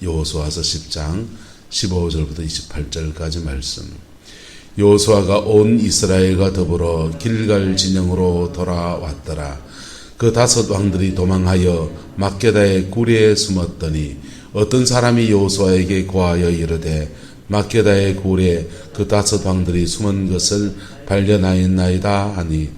여호수아서 10장 15절부터 28절까지 말씀. 여호수아가 온 이스라엘과 더불어 길갈 진영으로 돌아왔더라. 그 5 왕들이 도망하여 막게다의 굴에 숨었더니 어떤 사람이 여호수아에게 고하여 이르되 막게다의 굴에 그 5 왕들이 숨은 것을 발견하였나이다 하니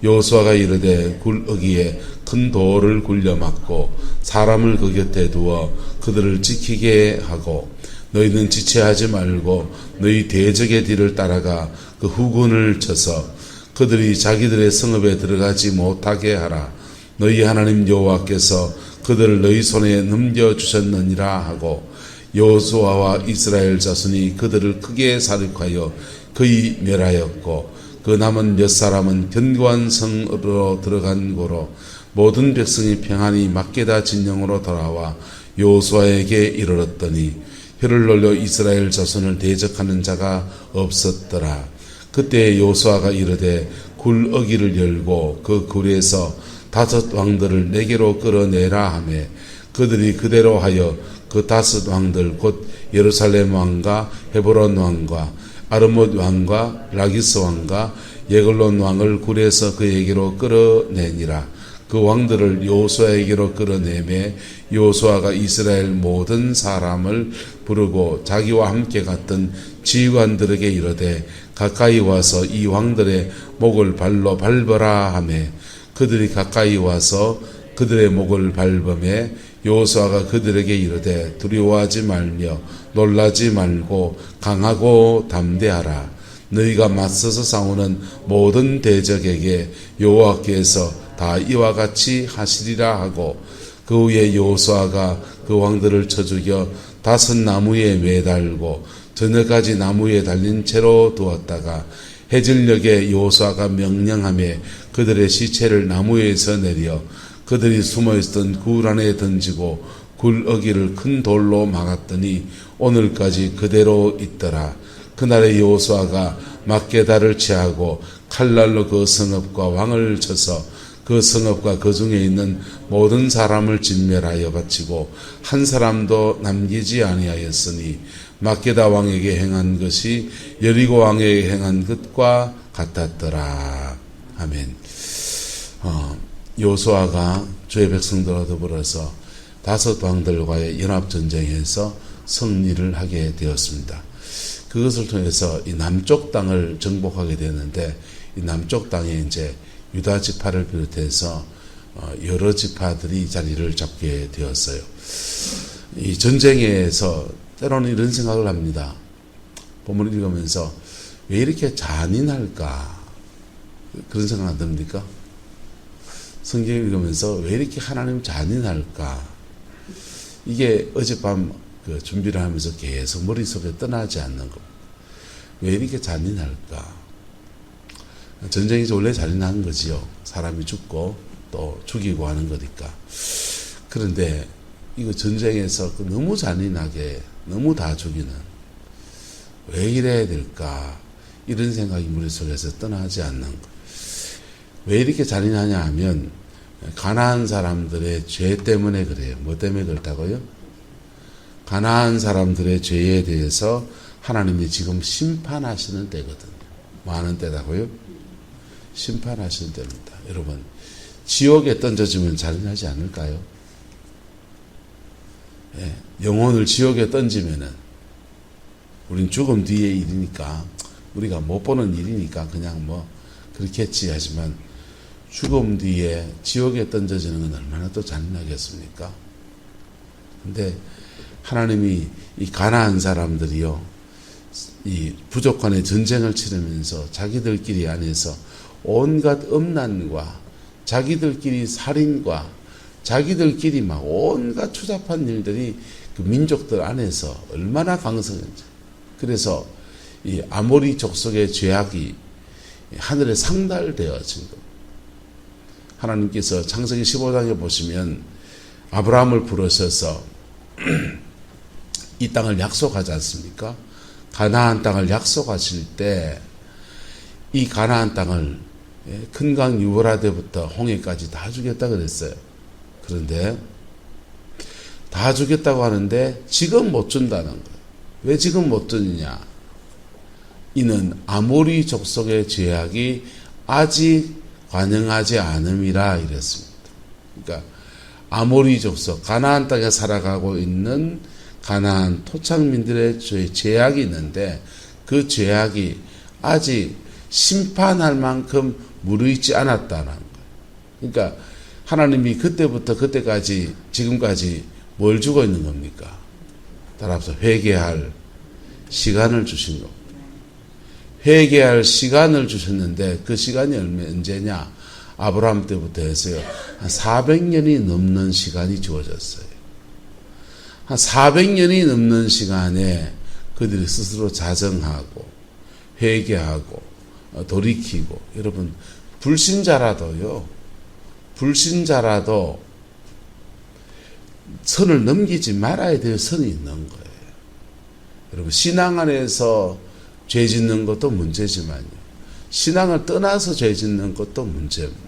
여호수아가 이르되 굴 어귀에 큰 돌을 굴려 막고 사람을 그 곁에 두어 그들을 지키게 하고 너희는 지체하지 말고 너희 대적의 뒤를 따라가 그 후군을 쳐서 그들이 자기들의 성읍에 들어가지 못하게 하라. 너희 하나님 여호와께서 그들을 너희 손에 넘겨주셨느니라 하고 여호수아와 이스라엘 자손이 그들을 크게 사륙하여 거의 멸하였고 그 남은 몇 사람은 견고한 성으로 들어간 고로 모든 백성이 평안히 막게다 진영으로 돌아와 여호수아에게 이르렀더니 혀를 놀려 이스라엘 자손을 대적하는 자가 없었더라. 그때 여호수아가 이르되 굴 어귀를 열고 그 굴에서 5 왕들을 내게로 끌어내라 하매 그들이 그대로 하여 그 5 왕들 곧 예루살렘 왕과 헤브론 왕과 아르못 왕과 라기스 왕과 예글론 왕을 굴에서 그에게로 끌어내니라. 그 왕들을 여호수아에게로 끌어내매 여호수아가 이스라엘 모든 사람을 부르고 자기와 함께 갔던 지휘관들에게 이르되 가까이 와서 이 왕들의 목을 발로 밟으라 하매 그들이 가까이 와서 그들의 목을 밟음에 여호수아가 그들에게 이르되 두려워하지 말며 놀라지 말고 강하고 담대하라. 너희가 맞서서 싸우는 모든 대적에게 여호와께서 다 이와 같이 하시리라 하고 그 후에 여호수아가 그 왕들을 쳐 죽여 5 나무에 매달고 저녁까지 나무에 달린 채로 두었다가 해질녘에 여호수아가 명령하며 그들의 시체를 나무에서 내려 그들이 숨어있던 굴 안에 던지고 굴 어귀를 큰 돌로 막았더니 오늘까지 그대로 있더라. 그날에 여호수아가 막게다를 취하고 칼날로 그 성읍과 왕을 쳐서 그 성읍과 그 중에 있는 모든 사람을 진멸하여 바치고 한 사람도 남기지 아니하였으니 막게다 왕에게 행한 것이 여리고 왕에게 행한 것과 같았더라. 아멘. 여호수아가 주의 백성들과 더불어서 5 왕들과의 연합전쟁에서 승리를 하게 되었습니다. 그것을 통해서 이 남쪽 땅을 정복하게 되는데 이 남쪽 땅에 이제 유다 지파를 비롯해서 여러 지파들이 자리를 잡게 되었어요. 이 전쟁에서 때로는 이런 생각을 합니다. 본문을 읽으면서 왜 이렇게 잔인할까? 그런 생각 안 듭니까? 성경을 읽으면서 왜 이렇게 하나님 잔인할까? 이게 어젯밤 그 준비를 하면서 계속 머릿속에 떠나지 않는 것. 왜 이렇게 잔인할까? 전쟁이 원래 잔인한 거지요. 사람이 죽고 또 죽이고 하는 거니까. 그런데 이거 전쟁에서 너무 잔인하게 너무 다 죽이는 왜 이래야 될까? 이런 생각이 머릿속에서 떠나지 않는 것. 왜 이렇게 잔인하냐 하면 가나안 사람들의 죄 때문에 그래요. 뭐 때문에 그렇다고요? 가나안 사람들의 죄에 대해서 하나님이 지금 심판하시는 때거든요. 뭐 하는 때라고요? 심판하시는 때입니다. 여러분, 지옥에 던져지면 잔인하지 않을까요? 예, 영혼을 지옥에 던지면은 우린 죽음 뒤의 일이니까 우리가 못 보는 일이니까 그냥 뭐 그렇겠지 하지만 죽음 뒤에 지옥에 던져지는 건 얼마나 또 잔인하겠습니까? 근데 하나님이 이 가나안 사람들이요, 이 부족간의 전쟁을 치르면서 자기들끼리 안에서 온갖 음란과 자기들끼리 살인과 자기들끼리 막 온갖 추잡한 일들이 그 민족들 안에서 얼마나 강성한지. 그래서 이 아모리 족속의 죄악이 하늘에 상달되어진 것. 하나님께서 창세기 15장에 보시면 아브라함을 부르셔서 이 땅을 약속하지 않습니까? 가나안 땅을 약속하실 때 이 가나안 땅을 큰강 유브라데부터 홍해까지 다 주겠다 그랬어요. 그런데 다 주겠다고 하는데 지금 못 준다는 거예요. 왜 지금 못 주느냐? 이는 아모리 족속의 죄악이 아직 관영하지 않음이라 이랬습니다. 그러니까 아모리 족속, 가나안 땅에 살아가고 있는 가나안 토착민들의 죄악이 있는데 그 죄악이 아직 심판할 만큼 무르익지 않았다는 거예요. 그러니까 하나님이 그때부터 그때까지 지금까지 뭘 주고 있는 겁니까? 따라서 회개할 시간을 주신 겁니다. 회개할 시간을 주셨는데 그 시간이 언제냐? 아브라함 때부터 해서요. 한 400년이 넘는 시간이 주어졌어요. 한 400년이 넘는 시간에 그들이 스스로 자정하고 회개하고 돌이키고, 여러분 불신자라도 선을 넘기지 말아야 될 선이 있는 거예요. 여러분 신앙 안에서 죄 짓는 것도 문제지만요, 신앙을 떠나서 죄 짓는 것도 문제입니다.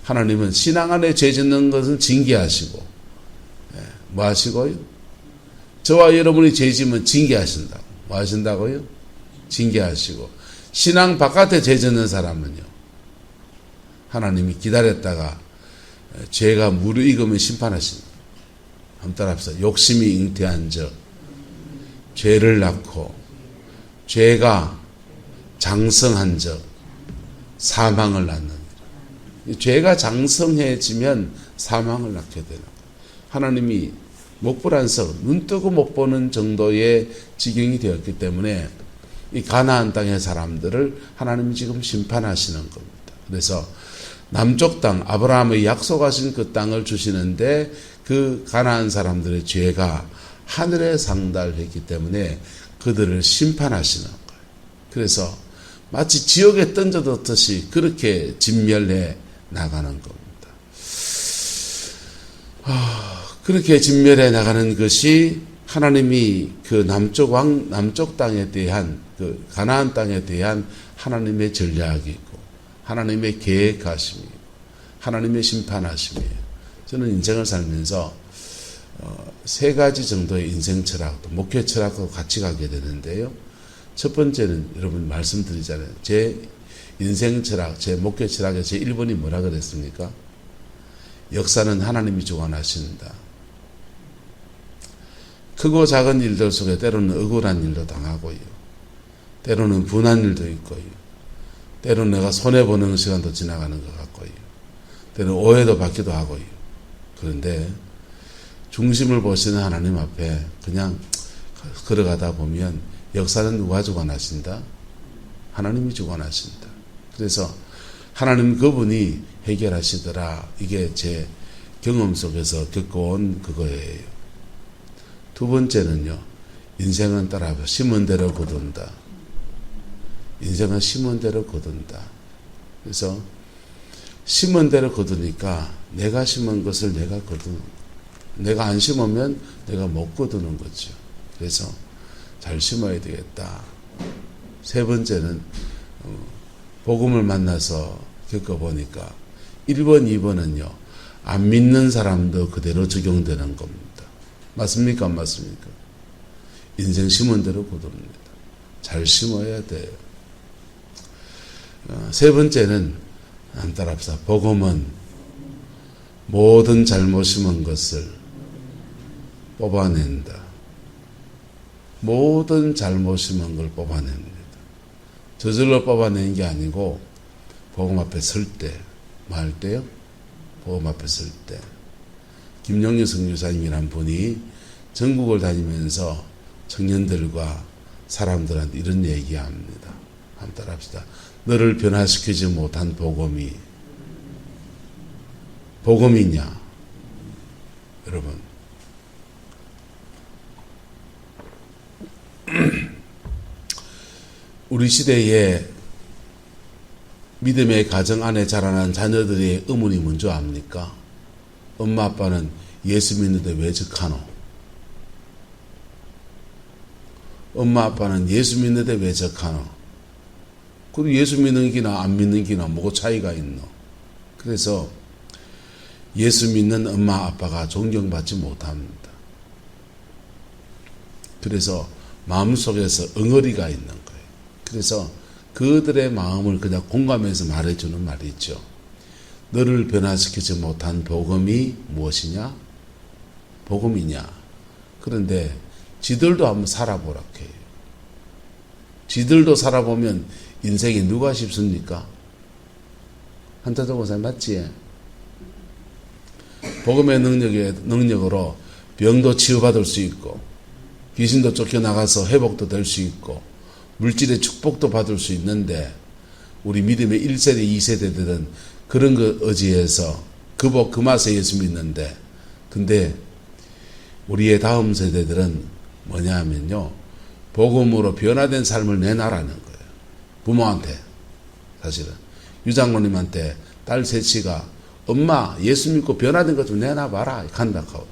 하나님은 신앙 안에 죄 짓는 것은 징계하시고, 뭐 하시고요? 저와 여러분이 죄 지면 징계하신다고. 뭐 하신다고요? 징계하시고. 신앙 바깥에 죄 짓는 사람은요, 하나님이 기다렸다가 죄가 무르익으면 심판하신다. 한번 따라합시다. 욕심이 잉태한 적, 죄를 낳고 죄가 장성한 적, 사망을 낳는. 죄가 장성해지면 사망을 낳게 되는 거예요. 하나님이 목불안석, 눈 뜨고 못 보는 정도의 지경이 되었기 때문에 이 가나안 땅의 사람들을 하나님이 지금 심판하시는 겁니다. 그래서 남쪽 땅, 아브라함의 약속하신 그 땅을 주시는데 그 가나안 사람들의 죄가 하늘에 상달했기 때문에 그들을 심판하시는 거예요. 그래서 마치 지옥에 던져뒀듯이 그렇게 진멸해 나가는 겁니다. 그렇게 진멸해 나가는 것이 하나님이 그 남쪽 땅에 대한, 그 가나안 땅에 대한 하나님의 전략이고 하나님의 계획하심이고 하나님의 심판하심이에요. 저는 인생을 살면서 세 가지 정도의 인생 철학, 목회 철학과 같이 가게 되는데요. 첫 번째는 여러분 말씀드리잖아요. 제 인생 철학, 제 목회 철학의 제 1번이 뭐라 그랬습니까? 역사는 하나님이 주관하신다. 크고 작은 일들 속에 때로는 억울한 일도 당하고요, 때로는 분한 일도 있고요, 때로는 내가 손해보는 시간도 지나가는 것 같고요, 때로는 오해도 받기도 하고요. 그런데 중심을 보시는 하나님 앞에 그냥 걸어가다 보면 역사는 누가 주관하신다? 하나님이 주관하신다. 그래서 하나님 그분이 해결하시더라. 이게 제 경험 속에서 겪어온 그거예요. 두 번째는요, 인생은 따라서 심은 대로 거둔다. 인생은 심은 대로 거둔다. 그래서 심은 대로 거두니까 내가 심은 것을 내가 거두는, 내가 안 심으면 내가 못 거두는 거죠. 그래서 잘 심어야 되겠다. 세 번째는 복음을 만나서 겪어보니까 1번, 2번은요, 안 믿는 사람도 그대로 적용되는 겁니다. 맞습니까? 안 맞습니까? 인생 심은 대로 거둡니다. 잘 심어야 돼요. 세 번째는 안 따라합시다. 복음은 모든 잘못 심은 것을 뽑아낸다. 모든 잘못 심은 걸 뽑아냅니다. 저절로 뽑아내는 게 아니고 복음 앞에 설 때, 뭐 할 때요? 복음 앞에 설 때. 김영유 선교사님이란 분이 전국을 다니면서 청년들과 사람들한테 이런 얘기합니다. 한번 따라합시다. 너를 변화시키지 못한 복음이냐? 여러분, 우리 시대에 믿음의 가정 안에 자라난 자녀들의 의문이 뭔지 압니까? 엄마 아빠는 예수 믿는데 왜 적하노? 엄마 아빠는 예수 믿는데 왜 적하노? 그리고 예수 믿는 기나 안 믿는 기나 뭐가 차이가 있노? 그래서 예수 믿는 엄마 아빠가 존경받지 못합니다. 그래서 마음속에서 엉어리가 있는 거예요. 그래서 그들의 마음을 그냥 공감해서 말해주는 말이 있죠. 너를 변화시키지 못한 복음이 무엇이냐? 복음이냐? 그런데 지들도 한번 살아보라고 해요. 지들도 살아보면 인생이 누가 쉽습니까? 한타도 고사 맞지? 복음의 능력으로 병도 치유받을 수 있고 귀신도 쫓겨나가서 회복도 될 수 있고 물질의 축복도 받을 수 있는데 우리 믿음의 1세대, 2세대들은 그런 거 의지해서 그 복, 그 맛에 예수 믿는데 근데 우리의 다음 세대들은 뭐냐 하면요. 복음으로 변화된 삶을 내놔라는 거예요. 부모한테 사실은 유장모님한테 딸 셋이가 엄마 예수 믿고 변화된 것 좀 내놔봐라 간다고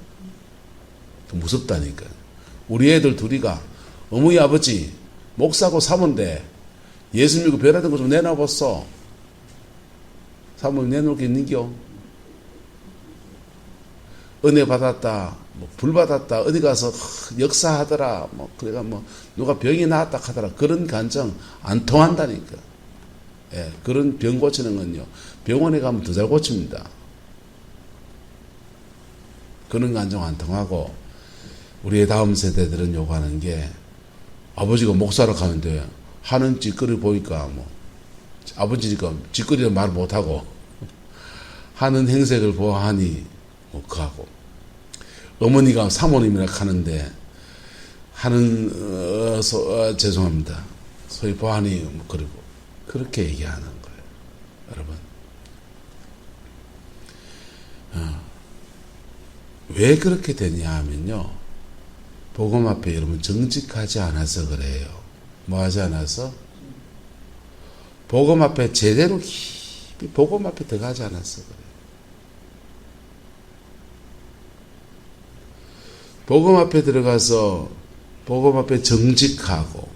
무섭다니까. 우리 애들 둘이가 어머니 아버지 목사고 사모인데 예수 믿고 변화된 것 좀 내놔봤어. 사모님 내놓을 게 있는겨? 은혜 받았다, 불 받았다, 어디 가서 역사하더라, 그래가 누가 병이 나았다 하더라. 그런 간증 안 통한다니까. 예, 그런 병 고치는 건요. 병원에 가면 더 잘 고칩니다. 그런 간증 안 통하고, 우리의 다음 세대들은 요구하는 게, 아버지가 목사로 가면 돼. 하는 짓거리 보니까, 아버지니까 짓거리는 말 못하고, 하는 행색을 보아하니, 그하고, 어머니가 사모님이라 하는데, 죄송합니다. 소위 보아하니, 그리고, 그렇게 얘기하는 거예요. 여러분. 왜 그렇게 되냐 하면요. 복음 앞에 여러분 정직하지 않아서 그래요. 뭐 하지 않아서? 복음 앞에 제대로 깊이 복음 앞에 들어가지 않아서 그래요. 복음 앞에 들어가서 복음 앞에 정직하고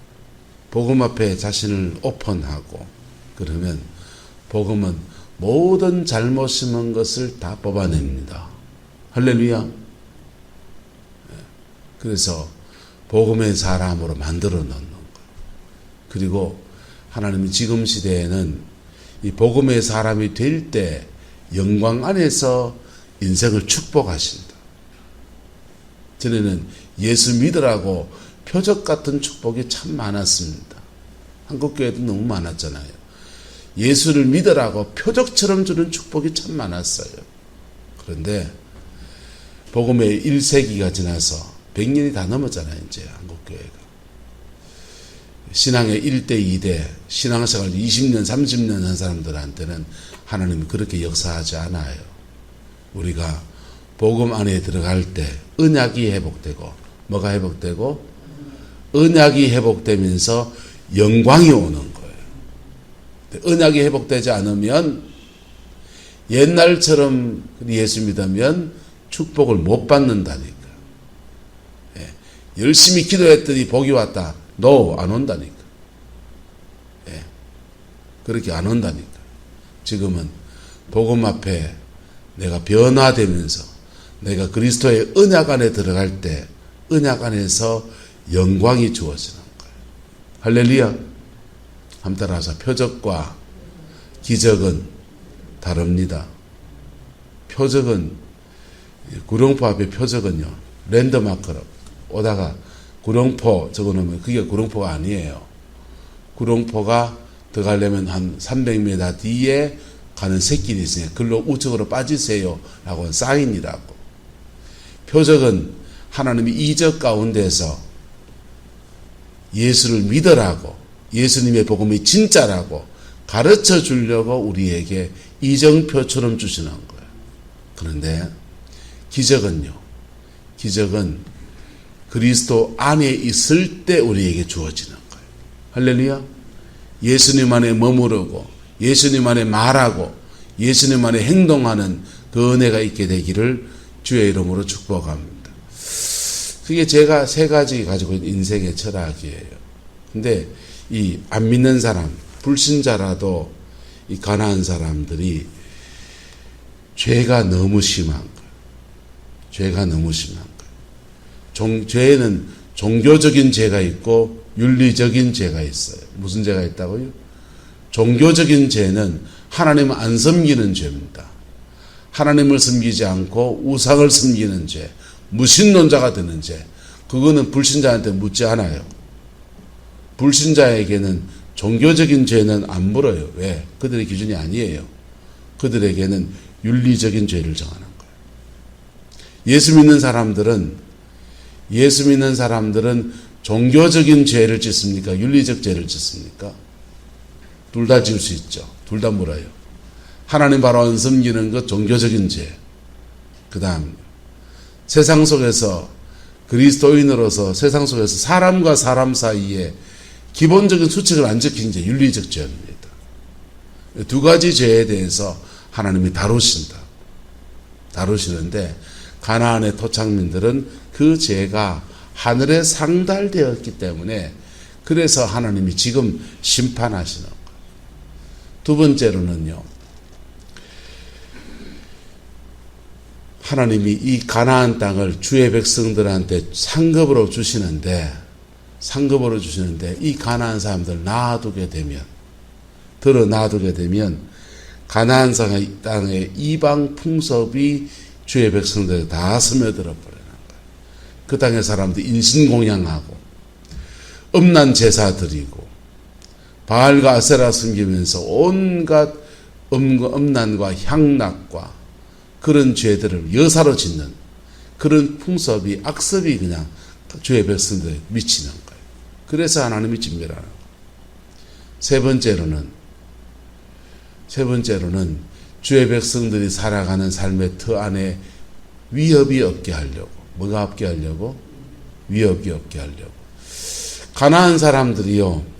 복음 앞에 자신을 오픈하고 그러면 복음은 모든 잘못 심은 것을 다 뽑아냅니다. 할렐루야. 그래서 복음의 사람으로 만들어 놓는 거예요. 그리고 하나님이 지금 시대에는 이 복음의 사람이 될 때 영광 안에서 인생을 축복하신다. 전에는 예수 믿으라고 표적 같은 축복이 참 많았습니다. 한국교회도 너무 많았잖아요. 예수를 믿으라고 표적처럼 주는 축복이 참 많았어요. 그런데 복음의 1세기가 지나서 100년이 다 넘었잖아요. 이제 한국교회가. 신앙의 1대 2대 신앙생활 20년 30년 한 사람들한테는 하나님이 그렇게 역사하지 않아요. 우리가 복음 안에 들어갈 때 언약이 회복되고 뭐가 회복되고 언약이 회복되면서 영광이 오는 거예요. 언약이 회복되지 않으면 옛날처럼 예수 믿으면 축복을 못 받는다니까. 예. 열심히 기도했더니 복이 왔다. No, 안 온다니까. 예. 그렇게 안 온다니까. 지금은 복음 앞에 내가 변화되면서 내가 그리스도의 언약 안에 들어갈 때 언약 안에서 영광이 주어지는 거예요. 할렐루야. 한번 따라서 표적과 기적은 다릅니다. 표적은 구룡포 앞에 표적은요. 랜드마크로 오다가 구룡포 적어놓으면 그게 구룡포가 아니에요. 구룡포가 들어가려면 한 300m 뒤에 가는 샛길이 있으니까 글로 우측으로 빠지세요 라고 한 사인이라고. 표적은 하나님이 이적 가운데서 예수를 믿으라고 예수님의 복음이 진짜라고 가르쳐 주려고 우리에게 이정표처럼 주시는 거예요. 그런데 기적은요. 기적은 그리스도 안에 있을 때 우리에게 주어지는 거예요. 할렐루야. 예수님 안에 머무르고 예수님 안에 말하고 예수님 안에 행동하는 그 은혜가 있게 되기를 주의 이름으로 축복합니다. 그게 제가 세 가지 가지고 있는 인생의 철학이에요. 근데 이 안 믿는 사람, 불신자라도 이 가난한 사람들이 죄가 너무 심한 거예요. 죄가 너무 심한 거예요. 죄에는 종교적인 죄가 있고 윤리적인 죄가 있어요. 무슨 죄가 있다고요? 종교적인 죄는 하나님을 안 섬기는 죄입니다. 하나님을 섬기지 않고 우상을 섬기는 죄, 무신론자가 되는 죄, 그거는 불신자한테 묻지 않아요. 불신자에게는 종교적인 죄는 안 물어요. 왜? 그들의 기준이 아니에요. 그들에게는 윤리적인 죄를 정하는 거예요. 예수 믿는 사람들은 종교적인 죄를 짓습니까? 윤리적 죄를 짓습니까? 둘 다 지을 수 있죠. 둘 다 물어요. 하나님 바로 안 섬기는 것 종교적인 죄. 그 다음 세상 속에서 그리스도인으로서 세상 속에서 사람과 사람 사이에 기본적인 수칙을 안 지킨 죄, 윤리적 죄입니다. 두 가지 죄에 대해서 하나님이 다루시는데 가나안의 토착민들은 그 죄가 하늘에 상달되었기 때문에 그래서 하나님이 지금 심판하시는 거예요. 두 번째로는요, 하나님이 이 가나안 땅을 주의 백성들한테 상급으로 주시는데 이 가나안 사람들 놔두게 되면 가나안 땅의 이방 풍습이 주의 백성들에 다 스며들어 버리는 거예요. 그 땅의 사람들 인신공양하고 음란 제사 드리고 바알과 아세라 섬기면서 온갖 음란과 향락과 그런 죄들을 여사로 짓는 그런 풍습이 악습이 그냥 주의 백성들에 미치는 거예요. 그래서 하나님이 진멸하는 거예요. 세 번째로는 주의 백성들이 살아가는 삶의 터 안에 위협이 없게 하려고. 뭐가 없게 하려고? 위협이 없게 하려고. 가나안 사람들이요,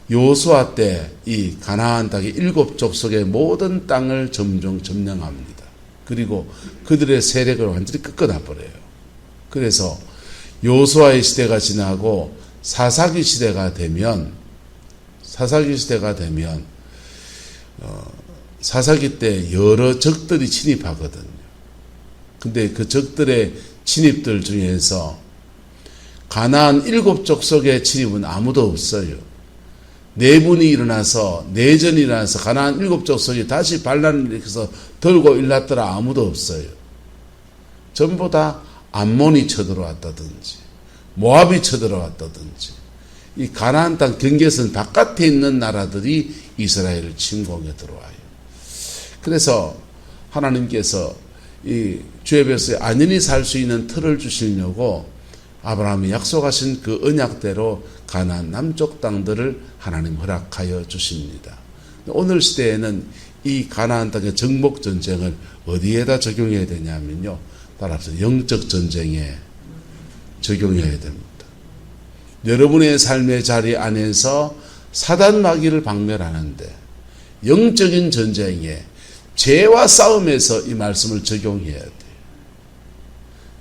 여호수아 때 이 가나안 땅의 7 족속의 모든 땅을 점령합니다. 그리고 그들의 세력을 완전히 꺾어놔 버려요. 그래서 여호수아의 시대가 지나고 사사기 시대가 되면 사사기 때 여러 적들이 침입하거든요. 근데 그 적들의 침입들 중에서 가나안 7 족속의 침입은 아무도 없어요. 내전이 일어나서 가나안 7 족속이 다시 반란을 일으켜서 들고 일났더라 아무도 없어요. 전부 다 암몬이 쳐들어왔다든지 모압이 쳐들어왔다든지 이 가나안 땅 경계선 바깥에 있는 나라들이 이스라엘을 침공해 들어와요. 그래서 하나님께서 이 주의 백성이 안전히 살 수 있는 틀을 주시려고 아브라함이 약속하신 그 언약대로 가나안 남쪽 땅들을 하나님 허락하여 주십니다. 오늘 시대에는 이 가나안 땅의 정복 전쟁을 어디에다 적용해야 되냐면요, 따라서 영적 전쟁에 적용해야 됩니다. 여러분의 삶의 자리 안에서 사단 마귀를 박멸하는데 영적인 전쟁에 죄와 싸움에서 이 말씀을 적용해야 돼요.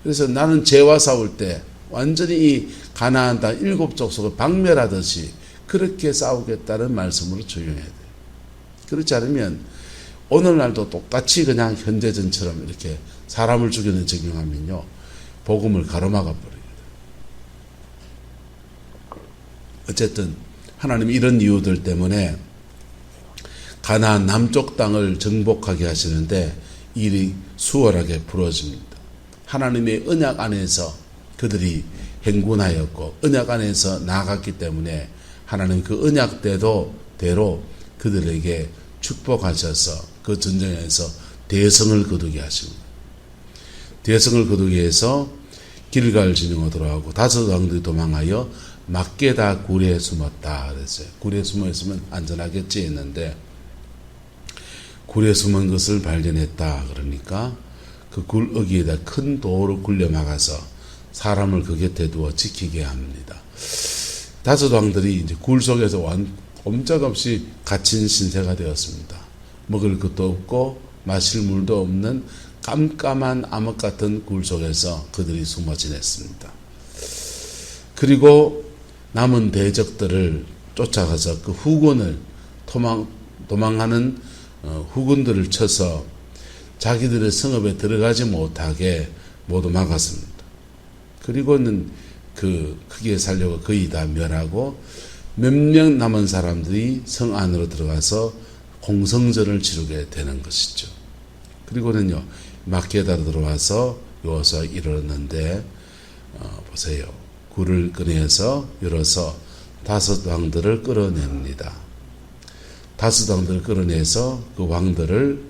그래서 나는 죄와 싸울 때 완전히 이 가나안 땅 7 족속을 박멸하듯이 그렇게 싸우겠다는 말씀으로 적용해야 돼요. 그렇지 않으면 오늘날도 똑같이 그냥 현대전처럼 이렇게 사람을 죽이는 적용하면요, 복음을 가로막아 버려요. 어쨌든 하나님이 이런 이유들 때문에 가나안 남쪽 땅을 정복하게 하시는데 일이 수월하게 풀어집니다. 하나님의 언약 안에서 그들이 행군하였고 언약 안에서 나아갔기 때문에 하나님 그 언약대로 그들에게 축복하셔서 그 전쟁에서 대성을 거두게 하십니다. 대성을 거두게 해서 길갈 진영으로 돌아가고 5 왕들이 도망하여 막게다 굴에 숨었다 그랬어요. 굴에 숨어 있으면 안전하겠지 했는데 굴에 숨은 것을 발견했다 그러니까 그 굴 어귀에다 큰 돌을 굴려 막아서 사람을 그 곁에 두어 지키게 합니다. 5 왕들이 이제 굴 속에서 꼼짝없이 갇힌 신세가 되었습니다. 먹을 것도 없고 마실 물도 없는 깜깜한 암흑 같은 굴 속에서 그들이 숨어 지냈습니다. 그리고 남은 대적들을 쫓아가서 그 후군을 도망하는 후군들을 쳐서 자기들의 성읍에 들어가지 못하게 모두 막았습니다. 그리고는 그 크게 살려고 거의 다 멸하고 몇 명 남은 사람들이 성 안으로 들어가서 공성전을 치르게 되는 것이죠. 그리고는요, 막게다로 들어와서 여호수아가 이르렀는데 보세요. 굴을 꺼내서 열어서 5 왕들을 끌어냅니다. 5 왕들을 끌어내서 그 왕들을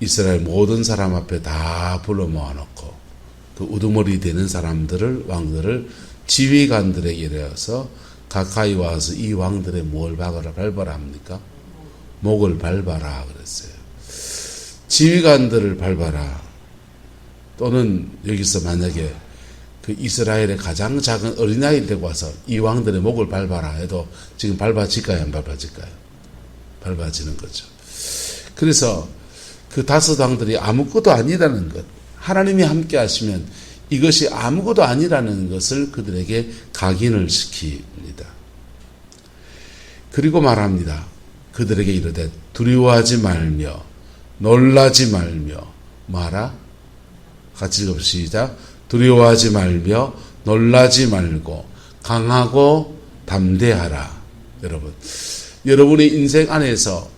이스라엘 모든 사람 앞에 다 불러 모아놓고 그 우두머리 되는 사람들을 왕들을 지휘관들에게 이르러서 가까이 와서 이 왕들의 뭘 밟아라 합니까? 목을 밟아라 그랬어요. 지휘관들을 밟아라. 또는 여기서 만약에 그 이스라엘의 가장 작은 어린아이를 데리고 와서 이 왕들의 목을 밟아라 해도 지금 밟아질까요? 안 밟아질까요? 밟아지는 거죠. 그래서 그 5 왕들이 아무것도 아니라는 것, 하나님이 함께 하시면 이것이 아무것도 아니라는 것을 그들에게 각인을 시킵니다. 그리고 말합니다. 그들에게 이르되 두려워하지 말며 놀라지 말며 뭐하라? 같이 읽어봅시다. 두려워하지 말며 놀라지 말고 강하고 담대하라. 여러분의 인생 안에서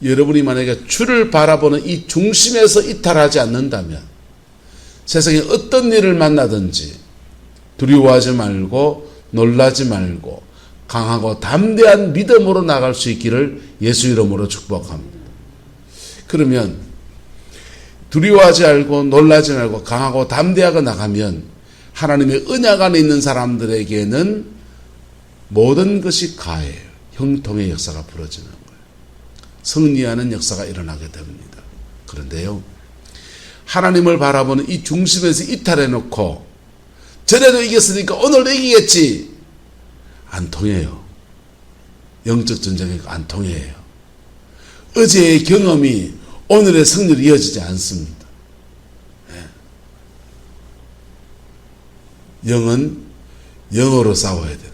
여러분이 만약에 주를 바라보는 이 중심에서 이탈하지 않는다면 세상에 어떤 일을 만나든지 두려워하지 말고 놀라지 말고 강하고 담대한 믿음으로 나갈 수 있기를 예수 이름으로 축복합니다. 그러면 두려워하지 말고 놀라지 말고 강하고 담대하게 나가면 하나님의 언약 안에 있는 사람들에게는 모든 것이 가해요. 형통의 역사가 벌어지는 거예요. 승리하는 역사가 일어나게 됩니다. 그런데요, 하나님을 바라보는 이 중심에서 이탈해놓고 전에도 이겼으니까 오늘도 이기겠지, 안 통해요. 영적 전쟁이 안 통해요. 어제의 경험이 오늘의 승리로 이어지지 않습니다. 영은 영으로 싸워야 되는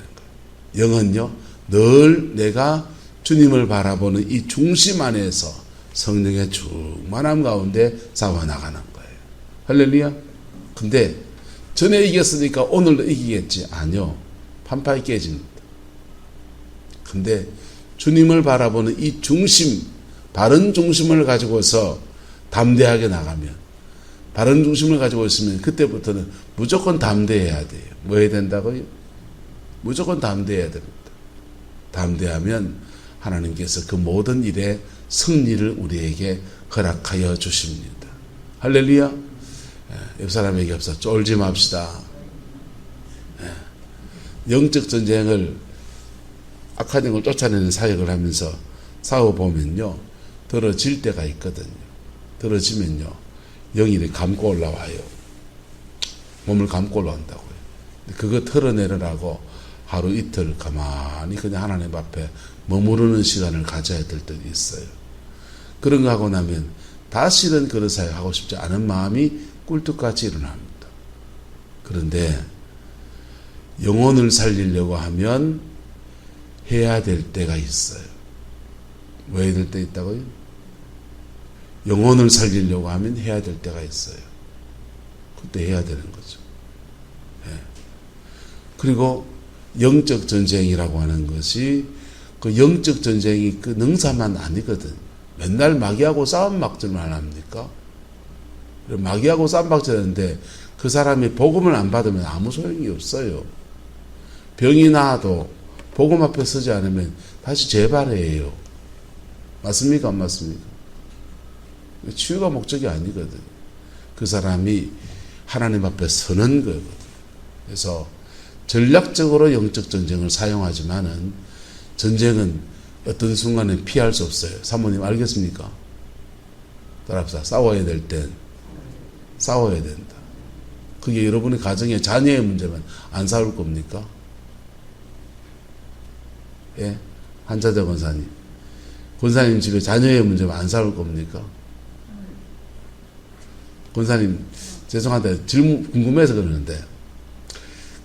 거예요. 영은요, 늘 내가 주님을 바라보는 이 중심 안에서 성령의 충만함 가운데 싸워나가는 거예요. 할렐루야. 근데 전에 이겼으니까 오늘도 이기겠지. 아니요. 판판이 깨집니다. 근데 주님을 바라보는 이 중심, 바른 중심을 가지고서 담대하게 나가면, 바른 중심을 가지고 있으면 그때부터는 무조건 담대해야 돼요. 뭐 해야 된다고요? 무조건 담대해야 됩니다. 담대하면 하나님께서 그 모든 일에 승리를 우리에게 허락하여 주십니다. 할렐루야. 옆 사람에게 없어 쫄지 맙시다. 영적 전쟁을, 악한 영을 쫓아내는 사역을 하면서 싸워보면요, 떨어질 때가 있거든요. 떨어지면요, 영이 감고 올라와요. 몸을 감고 올라온다고요. 그거 털어내려고 하루 이틀 가만히 그냥 하나님 앞에 머무르는 시간을 가져야 될 때도 있어요. 그런 거 하고 나면 다시는 그런 사역 하고 싶지 않은 마음이 꿀떡같이 일어납니다. 그런데 영혼을 살리려고 하면 해야 될 때가 있어요. 왜 해야 될 때 있다고요? 영혼을 살리려고 하면 해야 될 때가 있어요. 그때 해야 되는 거죠. 그리고 영적 전쟁이라고 하는 것이 그 영적 전쟁이 그 능사만 아니거든. 맨날 마귀하고 싸움 막질만 합니까? 마귀하고 싸움 막질하는데 그 사람이 복음을 안 받으면 아무 소용이 없어요. 병이 나도 복음 앞에 서지 않으면 다시 재발해요. 맞습니까? 안 맞습니까? 치유가 목적이 아니거든. 그 사람이 하나님 앞에 서는 거거든. 그래서 전략적으로 영적 전쟁을 사용하지만은 전쟁은 어떤 순간에 피할 수 없어요. 사모님 알겠습니까? 따라합시다. 싸워야 될 땐 싸워야 된다. 그게 여러분의 가정의 자녀의 문제면 안 싸울 겁니까? 예? 한자대 권사님. 권사님 집에 자녀의 문제면 안 싸울 겁니까? 권사님, 죄송한데 질문 궁금해서 그러는데,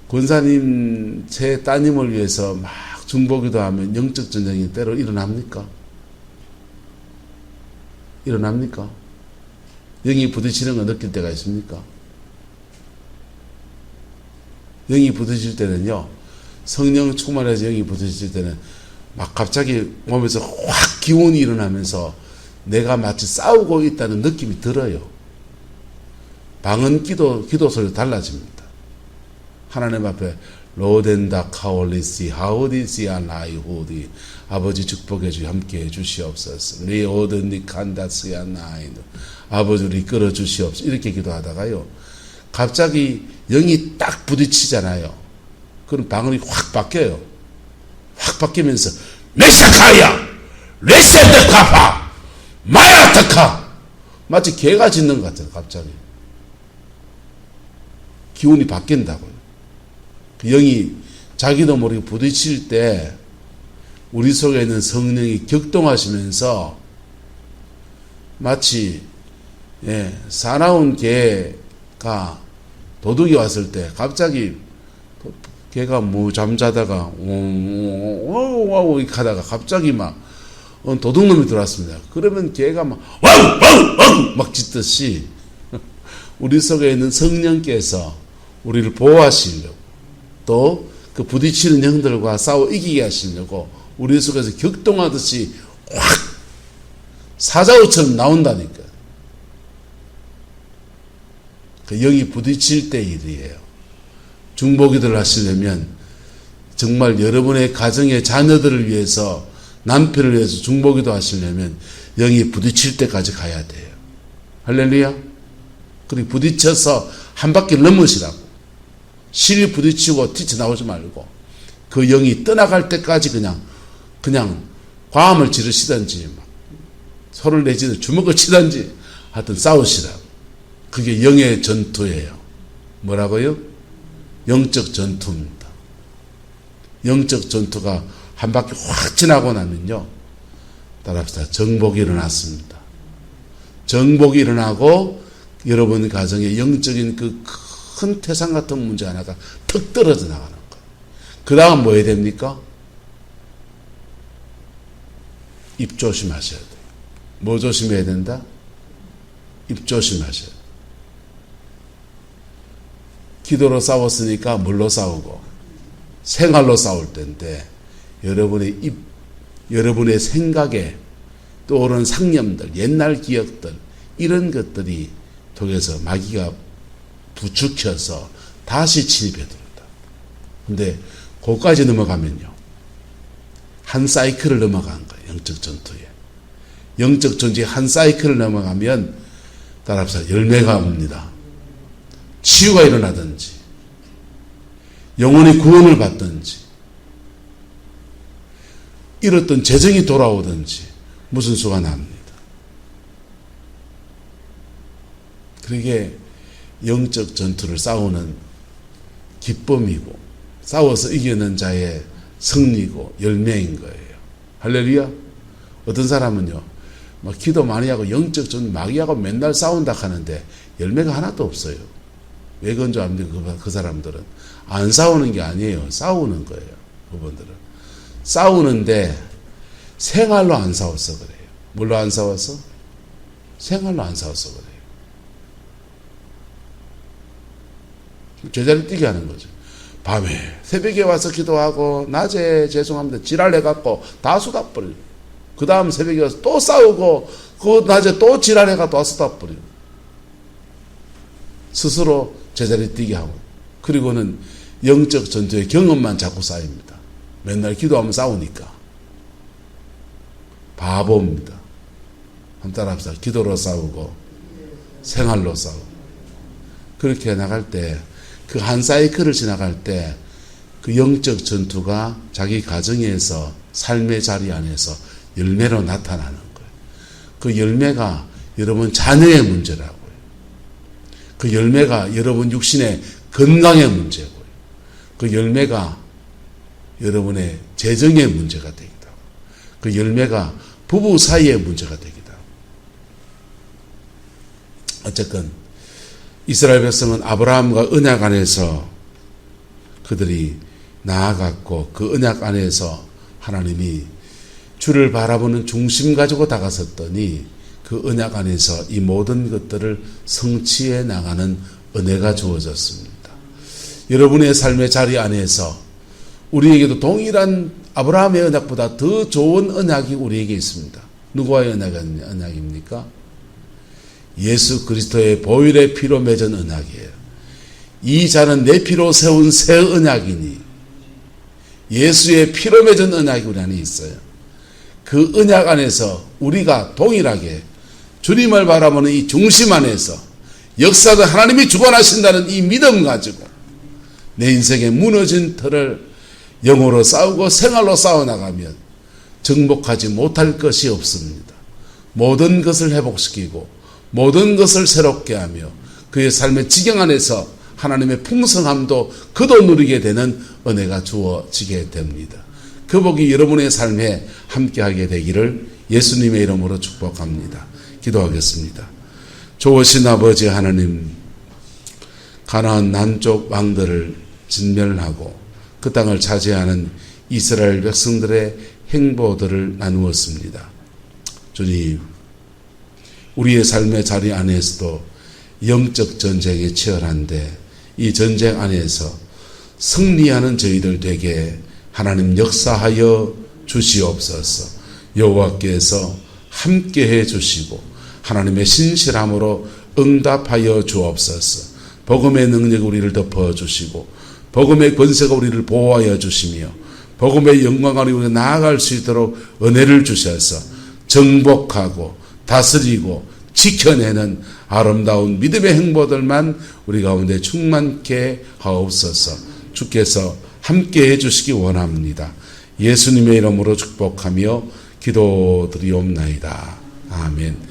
권사님 제 따님을 위해서 막 중보기도 하면 영적 전쟁이 때로 일어납니까? 일어납니까? 영이 부딪히는 거 느낄 때가 있습니까? 영이 부딪힐 때는요, 성령 충만해서 영이 부딪힐 때는 막 갑자기 몸에서 확 기운이 일어나면서 내가 마치 싸우고 있다는 느낌이 들어요. 방언 기도 소리 달라집니다. 하나님 앞에 로덴다 카올리시 하우디시아 나이후디 아버지 축복해 주 함께 해 주시옵소서. 리 오든니 칸다스야 나이도 아버지 우리 끌어 주시옵소서. 이렇게 기도하다가요, 갑자기 영이 딱 부딪히잖아요. 그럼 방언이 확 바뀌어요. 확 바뀌면서 메샤카야 레센데카파 마야타카 마치 개가 짖는 것 같아요. 갑자기 기운이 바뀐다고요. 그 영이 자기도 모르게 부딪힐 때 우리 속에 있는 성령이 격동하시면서 마치 사나운 개가 도둑이 왔을 때 갑자기 개가 잠자다가 와우 이렇게 하다가 갑자기 막 도둑놈이 들어왔습니다. 그러면 개가 막 와우 막 짖듯이 우리 속에 있는 성령께서 우리를 보호하시려고 또 그 부딪히는 영들과 싸워 이기게 하시려고 우리 속에서 격동하듯이 확 사자우처럼 나온다니까. 그 영이 부딪힐 때 일이에요. 중보기도를 하시려면 정말 여러분의 가정의 자녀들을 위해서 남편을 위해서 중보기도 하시려면 영이 부딪힐 때까지 가야 돼요. 할렐루야. 그리고 부딪혀서 한 바퀴 넘으시라고. 실이 부딪히고 튀쳐나오지 말고 그 영이 떠나갈 때까지 그냥 과음을 지르시든지 막 소를 내지든 주먹을 치든지 하여튼 싸우시라고. 그게 영의 전투예요. 뭐라고요? 영적 전투입니다. 영적 전투가 한 바퀴 확 지나고 나면요, 따라합시다. 정복이 일어났습니다. 정복이 일어나고 여러분 가정에 영적인 그 큰 태산 같은 문제 하나가 턱 떨어져 나가는 거예요. 그 다음 뭐 해야 됩니까? 입 조심하셔야 돼요. 뭐 조심해야 된다? 입 조심하셔야 돼요. 기도로 싸웠으니까 물로 싸우고 생활로 싸울 때인데 여러분의 입, 여러분의 생각에 떠오르는 상념들, 옛날 기억들 이런 것들이 통해서 마귀가 부추켜서 다시 침입해 들어온다. 근데 거기까지 넘어가면요, 한 사이클을 넘어간 거예요. 영적 전투에. 영적 전투의 한 사이클을 넘어가면 따라합시다. 열매가 옵니다. 치유가 일어나든지 영혼의 구원을 받든지 잃었던 재정이 돌아오든지 무슨 수가 납니다. 그러게 영적 전투를 싸우는 기쁨이고 싸워서 이기는 자의 승리고 열매인 거예요. 할렐루야. 어떤 사람은요, 막 기도 많이 하고 영적 전투 마귀하고 맨날 싸운다 하는데 열매가 하나도 없어요. 왜 그런 줄 압니까? 그 사람들은 안 싸우는 게 아니에요. 싸우는 거예요. 그분들은 싸우는데 생활로 안 싸워서 그래요. 뭘로 안 싸워서? 생활로 안 싸워서 그래요. 제자리 뛰게 하는 거죠. 밤에 새벽에 와서 기도하고 낮에 죄송합니다 지랄해갖고 다 쏟아버려. 그 다음 새벽에 와서 또 싸우고 그 낮에 또 지랄해갖고 또 쏟아버려. 스스로 제자리 뛰게 하고, 그리고는 영적 전투의 경험만 자꾸 쌓입니다. 맨날 기도하면 싸우니까. 바보입니다. 한 따라합시다. 기도로 싸우고 생활로 싸우고. 그렇게 나갈 때 그 한 사이클을 지나갈 때 그 영적 전투가 자기 가정에서 삶의 자리 안에서 열매로 나타나는 거예요. 그 열매가 여러분 자녀의 문제라고요. 그 열매가 여러분 육신의 건강의 문제고요. 그 열매가 여러분의 재정의 문제가 되기도 하고, 그 열매가 부부 사이의 문제가 되기도 하고. 어쨌건 이스라엘 백성은 아브라함과 언약 안에서 그들이 나아갔고, 그 언약 안에서 하나님이 주를 바라보는 중심 가지고 다가섰더니 그 언약 안에서 이 모든 것들을 성취해 나가는 은혜가 주어졌습니다. 여러분의 삶의 자리 안에서 우리에게도 동일한 아브라함의 언약보다 더 좋은 언약이 우리에게 있습니다. 누구와의 언약입니까? 예수 그리스도의 보혈의 피로 맺은 언약이에요. 이 자는 내 피로 세운 새 언약이니, 예수의 피로 맺은 언약이 우리 안에 있어요. 그 언약 안에서 우리가 동일하게 주님을 바라보는 이 중심 안에서 역사도 하나님이 주관하신다는 이 믿음 가지고 내 인생의 무너진 틀을 영으로 싸우고 생활로 싸워나가면 정복하지 못할 것이 없습니다. 모든 것을 회복시키고 모든 것을 새롭게 하며 그의 삶의 지경 안에서 하나님의 풍성함도 그도 누리게 되는 은혜가 주어지게 됩니다. 그 복이 여러분의 삶에 함께하게 되기를 예수님의 이름으로 축복합니다. 기도하겠습니다. 좋으신 아버지 하나님, 가나안 남쪽 왕들을 진멸하고 그 땅을 차지하는 이스라엘 백성들의 행보들을 나누었습니다. 주님, 우리의 삶의 자리 안에서도 영적 전쟁이 치열한데 이 전쟁 안에서 승리하는 저희들 되게 하나님 역사하여 주시옵소서. 여호와께서 함께해 주시고 하나님의 신실함으로 응답하여 주옵소서. 복음의 능력 우리를 덮어주시고 복음의 권세가 우리를 보호하여 주시며 복음의 영광을 우리가 나아갈 수 있도록 은혜를 주셔서 정복하고 다스리고 지켜내는 아름다운 믿음의 행보들만 우리 가운데 충만케 하옵소서. 주께서 함께해 주시기 원합니다. 예수님의 이름으로 축복하며 기도드리옵나이다. 아멘.